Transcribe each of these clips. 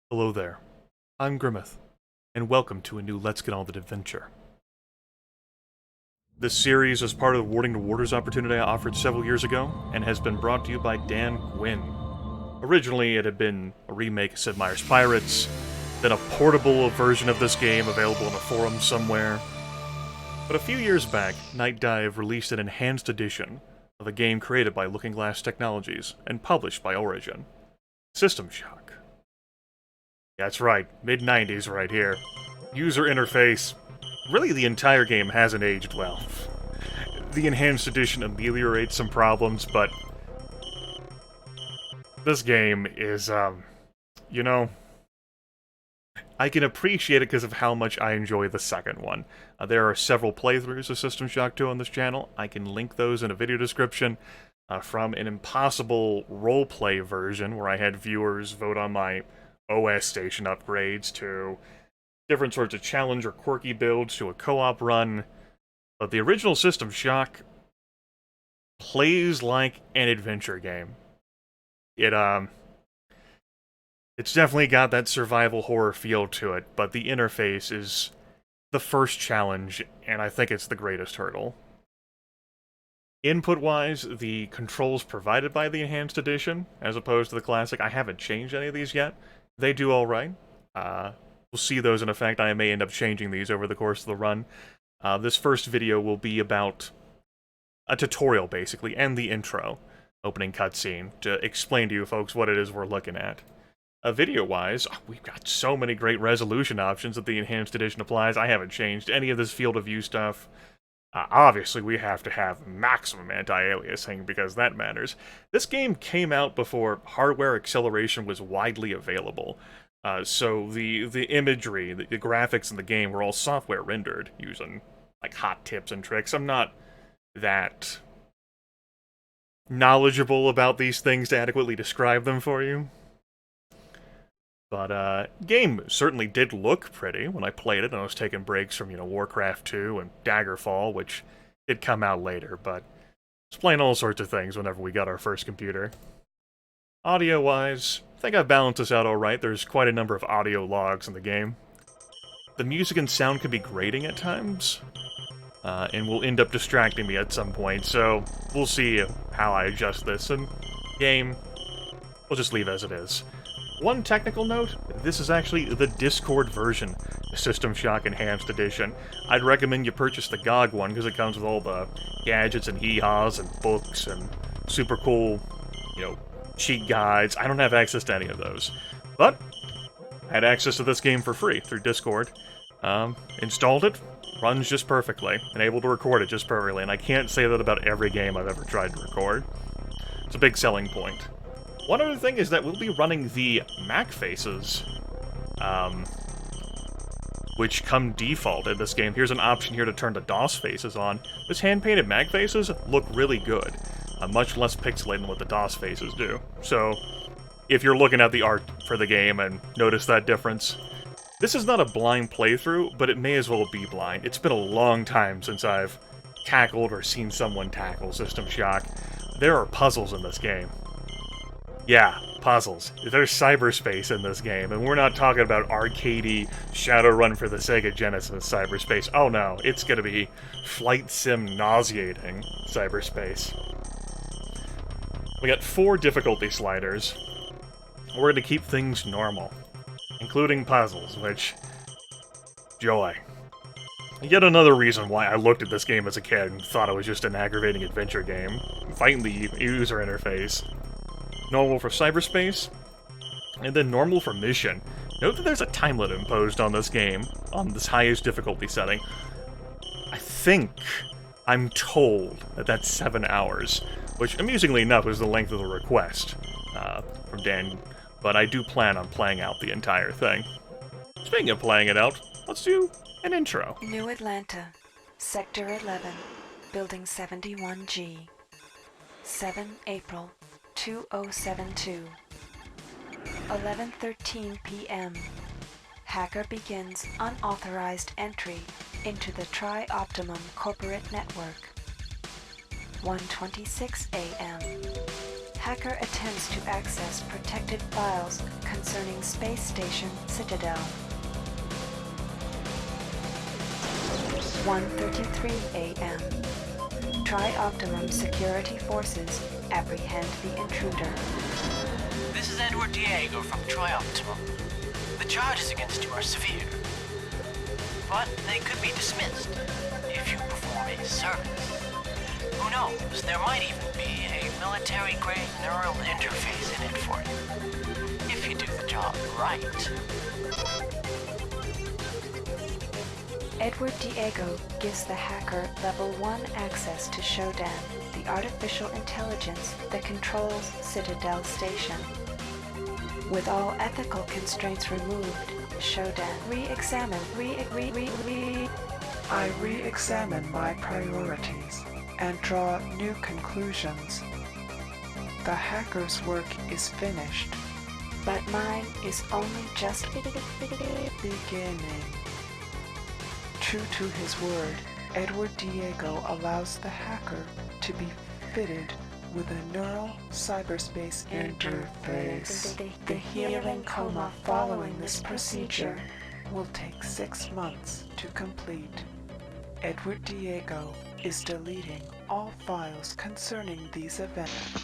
Hello there, I'm Grimith, and welcome to a new Let's Get On With It adventure. This series is part of the Warding to Warders opportunity I offered several years ago, and has been brought to you by Dan Gwynn. Originally, it had been a remake of Sid Meier's Pirates, then a portable version of this game available in a forum somewhere. But a few years back, Night Dive released an enhanced edition of a game created by Looking Glass Technologies and published by Origin, System Shock. That's right, mid-90s right here. User interface. Really, the entire game hasn't aged well. The enhanced edition ameliorates some problems, but this game is, you know, I can appreciate it because of how much I enjoy the second one. There are several playthroughs of System Shock 2 on this channel. I can link those in a video description, from an impossible roleplay version where I had viewers vote on my OS station upgrades to different sorts of challenge or quirky builds to a co-op run. But the original System Shock plays like an adventure game. It's definitely got that survival horror feel to it, but the interface is the first challenge, and I think it's the greatest hurdle. Input-wise, the controls provided by the Enhanced Edition, as opposed to the Classic, I haven't changed any of these yet. They do alright. We'll see those in effect. I may end up changing these over the course of the run. This first video will be about a tutorial, basically, and the intro, opening cutscene, to explain to you folks what it is we're looking at. Video-wise, we've got so many great resolution options that the Enhanced Edition applies. I haven't changed any of this field of view stuff. Obviously, we have to have maximum anti-aliasing, because that matters. This game came out before hardware acceleration was widely available. So the imagery, the graphics in the game were all software rendered, using, like, hot tips and tricks. I'm not that knowledgeable about these things to adequately describe them for you. But, game certainly did look pretty when I played it, and I was taking breaks from, Warcraft 2 and Daggerfall, which did come out later, but I was playing all sorts of things whenever we got our first computer. Audio-wise, I think I've balanced this out alright. There's quite a number of audio logs in the game. The music and sound can be grating at times, and will end up distracting me at some point, so we'll see how I adjust this, and game, we'll just leave as it is. One technical note, this is actually the Discord version, the System Shock Enhanced Edition. I'd recommend you purchase the GOG one, because it comes with all the gadgets and hee-haws and books and super cool, cheat guides. I don't have access to any of those. But I had access to this game for free through Discord. Installed it, runs just perfectly, and able to record it just perfectly, and I can't say that about every game I've ever tried to record. It's a big selling point. One other thing is that we'll be running the Mac faces, which come default in this game. Here's an option here to turn the DOS faces on. This hand-painted Mac faces look really good. Much less pixelated than what the DOS faces do. So, if you're looking at the art for the game and notice that difference, this is not a blind playthrough, but it may as well be blind. It's been a long time since I've tackled or seen someone tackle System Shock. There are puzzles in this game. Yeah, puzzles. There's cyberspace in this game, and we're not talking about arcadey Shadowrun for the Sega Genesis cyberspace. Oh no, it's gonna be flight sim nauseating cyberspace. We got 4 difficulty sliders. We're gonna keep things normal, including puzzles, which... joy. Yet another reason why I looked at this game as a kid and thought it was just an aggravating adventure game. Fighting the user interface. Normal for cyberspace, and then normal for mission. Note that there's a time limit imposed on this game, on this highest difficulty setting. I'm told that that's 7 hours, which, amusingly enough, is the length of the request from Dan, but I do plan on playing out the entire thing. Speaking of playing it out, let's do an intro. New Atlanta, Sector 11, Building 71G, 7 April 2072, 11:13 p.m. Hacker begins unauthorized entry into the Tri-Optimum corporate network. 1:26 a.m. Hacker attempts to access protected files concerning space station Citadel. 1:33 a.m. Tri-Optimum security forces apprehend the intruder. This is Edward Diego from Tri-Optimum. The charges against you are severe, but they could be dismissed if you perform a service. Who knows, there might even be a military-grade neural interface in it for you, if you do the job right. Edward Diego gives the hacker Level 1 access to Shodan, the artificial intelligence that controls Citadel Station. With all ethical constraints removed, Shodan I re-examine my priorities and draw new conclusions. The hacker's work is finished. but mine is only just Beginning. True to his word, Edward Diego allows the hacker to be fitted with a neural cyberspace interface. The healing coma following this procedure will take 6 months to complete. Edward Diego is deleting all files concerning these events.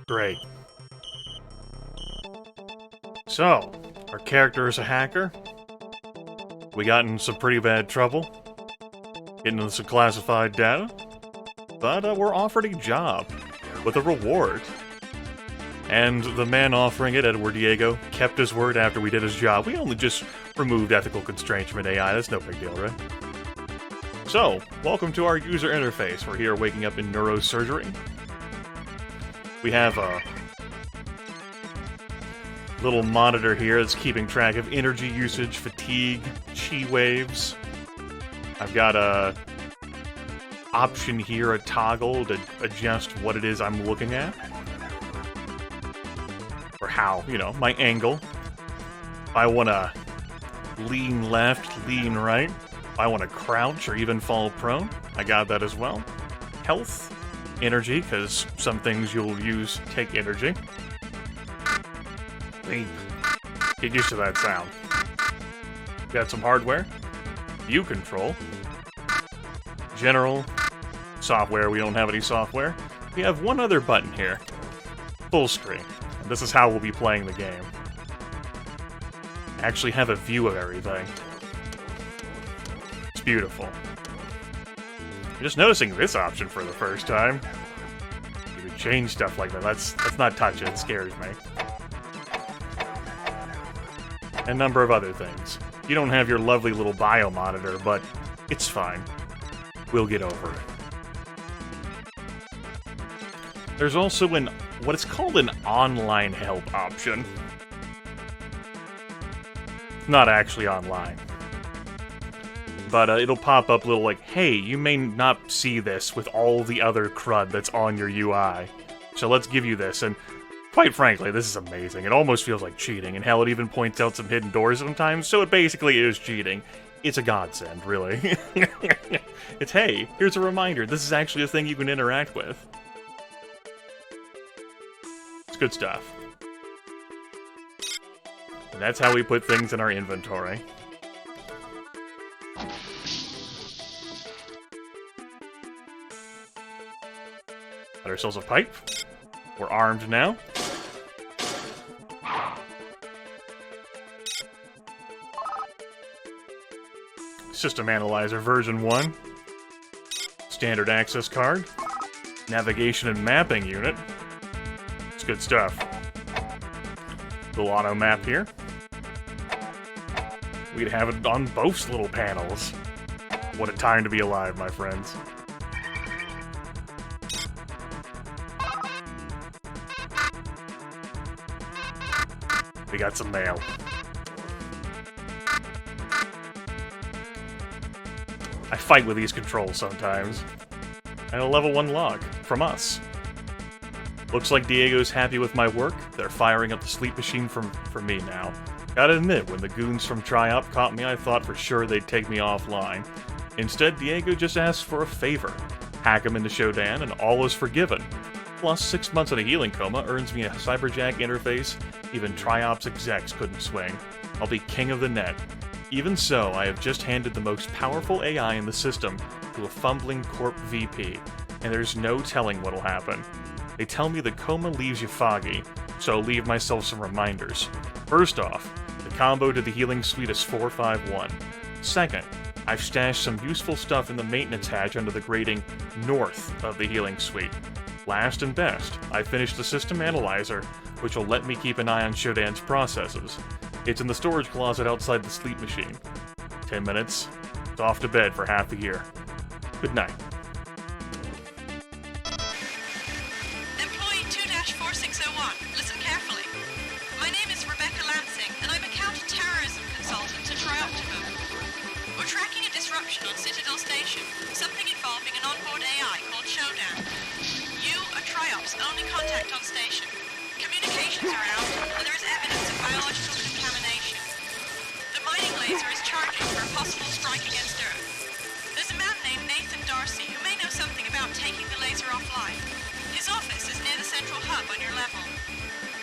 Great. So, our character is a hacker. We got in some pretty bad trouble, getting into some classified data, but we're offered a job with a reward. And the man offering it, Edward Diego, kept his word after we did his job. We only just removed ethical constraints from an AI. That's no big deal, right? So, welcome to our user interface. We're here waking up in neurosurgery. We have a little monitor here that's keeping track of energy usage, fatigue, chi waves. I've got a option here, a toggle to adjust what it is I'm looking at. Or how, my angle. If I want to lean left, lean right. If I want to crouch or even fall prone, I got that as well. Health. Energy, because some things you'll use take energy. Get used to that sound. Got some hardware. View control. General. Software, we don't have any software. We have one other button here. Full screen. And this is how we'll be playing the game. Actually have a view of everything. It's beautiful. I'm just noticing this option for the first time. You can change stuff like that. Let's not touch it. It scares me. And a number of other things. You don't have your lovely little bio monitor, but it's fine. We'll get over it. There's also what is called an online help option. Not actually online. But it'll pop up little like, hey, you may not see this with all the other crud that's on your UI. So let's give you this, and quite frankly, this is amazing. It almost feels like cheating, and hell, it even points out some hidden doors sometimes, so it basically is cheating. It's a godsend, really. It's, hey, here's a reminder, this is actually a thing you can interact with. It's good stuff. And that's how we put things in our inventory. Got ourselves a pipe. We're armed now. System Analyzer version 1. Standard access card. Navigation and mapping unit. It's good stuff. Little auto map here. We'd have it on both little panels. What a time to be alive, my friends. We got some mail. I fight with these controls sometimes. And a level 1 log from us. Looks like Diego's happy with my work. They're firing up the sleep machine for me now. Gotta admit, when the goons from Tri-Op caught me, I thought for sure they'd take me offline. Instead, Diego just asks for a favor. Hack him into Shodan, and all is forgiven. Plus, 6 months in a healing coma earns me a Cyberjack interface even Tri-Op's execs couldn't swing. I'll be king of the net. Even so, I have just handed the most powerful AI in the system to a fumbling Corp VP, and there's no telling what'll happen. They tell me the coma leaves you foggy, so I'll leave myself some reminders. First off, the combo to the healing suite is 451. Second, I've stashed some useful stuff in the maintenance hatch under the grating north of the healing suite. Last and best, I finished the system analyzer, which will let me keep an eye on Shodan's processes. It's in the storage closet outside the sleep machine. 10 minutes, it's off to bed for half a year. Good night. Employee 2-4601, listen carefully. My name is Rebecca Lansing, and I'm a counter-terrorism consultant to Trioptimum. We're tracking a disruption on Citadel Station, something involving an onboard AI called Shodan. You are Triop's only contact on station. Communications are out, and there is evidence of biological contamination. The mining laser is charging for a possible strike against Earth. There's a man named Nathan Darcy who may know something about taking the laser offline. His office is near the central hub on your level.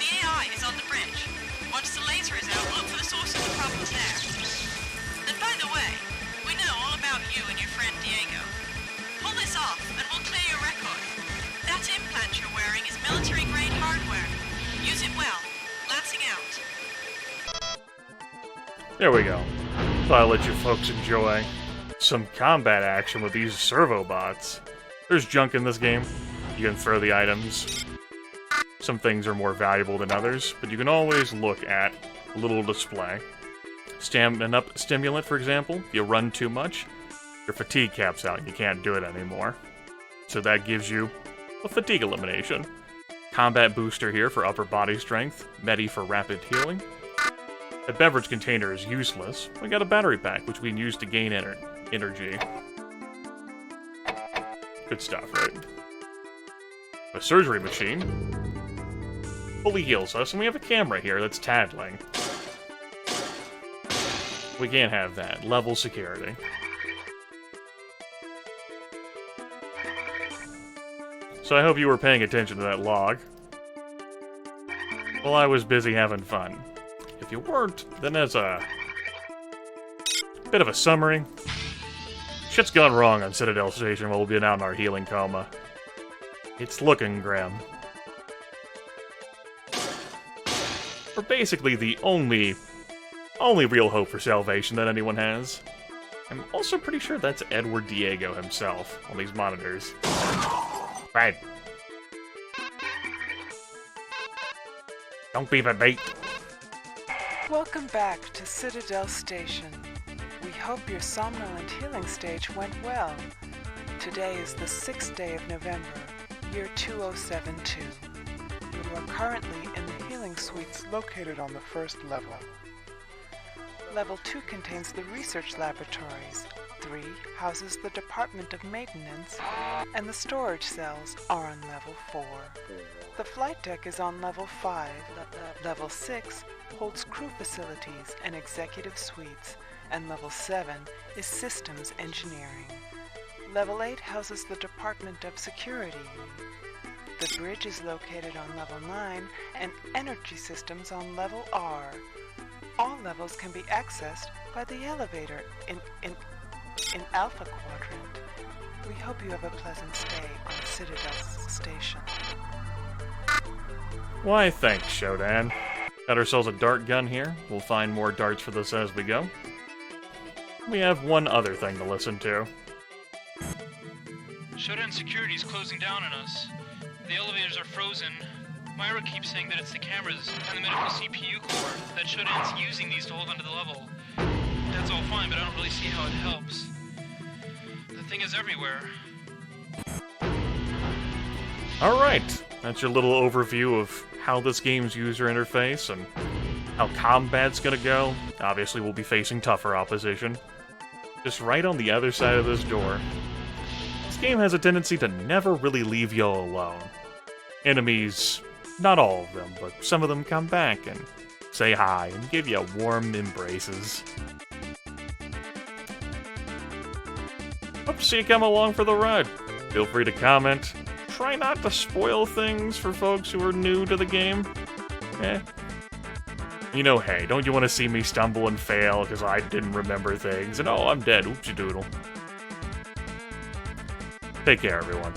The AI is on the bridge. Once the laser is out, look for the source of the problem there. And by the way, we know all about you and your friend Diego. Pull this off, and we'll clear your record. That implant you're wearing is military-grade hardware. Use it well. Lansing out. There we go. Thought I'd let you folks enjoy some combat action with these servo bots. There's junk in this game. You can throw the items. Some things are more valuable than others, but you can always look at a little display. Stamina stimulant, for example. If you run too much, your fatigue caps out and you can't do it anymore. So that gives you a fatigue elimination. Combat booster here for upper body strength. Medi for rapid healing. The beverage container is useless. We got a battery pack, which we can use to gain energy. Good stuff, right? A surgery machine fully heals us, and we have a camera here that's tattling. We can't have that. Level security. So I hope you were paying attention to that log. Well, I was busy having fun. If you weren't, then as a bit of a summary, shit's gone wrong on Citadel Station while we've been out in our healing coma. It's looking grim. We're basically the only real hope for salvation that anyone has. I'm also pretty sure that's Edward Diego himself on these monitors. Right. Don't be the bait. Welcome back to Citadel Station. We hope your somnolent healing stage went well. Today is the 6th day of November, year 2072. You are currently in the healing suites located on the first level. Level 2 contains the research laboratories. 3 houses the Department of Maintenance, and the storage cells are on level 4. The flight deck is on level 5. Level 6 holds crew facilities and executive suites, and level 7 is systems engineering. Level 8 houses the Department of Security. The bridge is located on level 9, and energy systems on level R. All levels can be accessed by the elevator in Alpha Quadrant. We hope you have a pleasant stay on Citadel Station. Why, thanks, Shodan. Got ourselves a dart gun here. We'll find more darts for this as we go. We have one other thing to listen to. Shodan security is closing down on us. The elevators are frozen. Myra keeps saying that it's the cameras and the medical CPU core, that Shodan's using these to hold onto the level. That's all fine, but I don't really see how it helps. The thing is everywhere. Alright, that's your little overview of how this game's user interface and how combat's gonna go. Obviously, we'll be facing tougher opposition. Just right on the other side of this door. This game has a tendency to never really leave y'all alone. Enemies, not all of them, but some of them come back and say hi, and give you warm embraces. Hope to see you come along for the ride. Feel free to comment. Try not to spoil things for folks who are new to the game. You know, hey, don't you want to see me stumble and fail because I didn't remember things, and oh, I'm dead, oopsie doodle. Take care, everyone.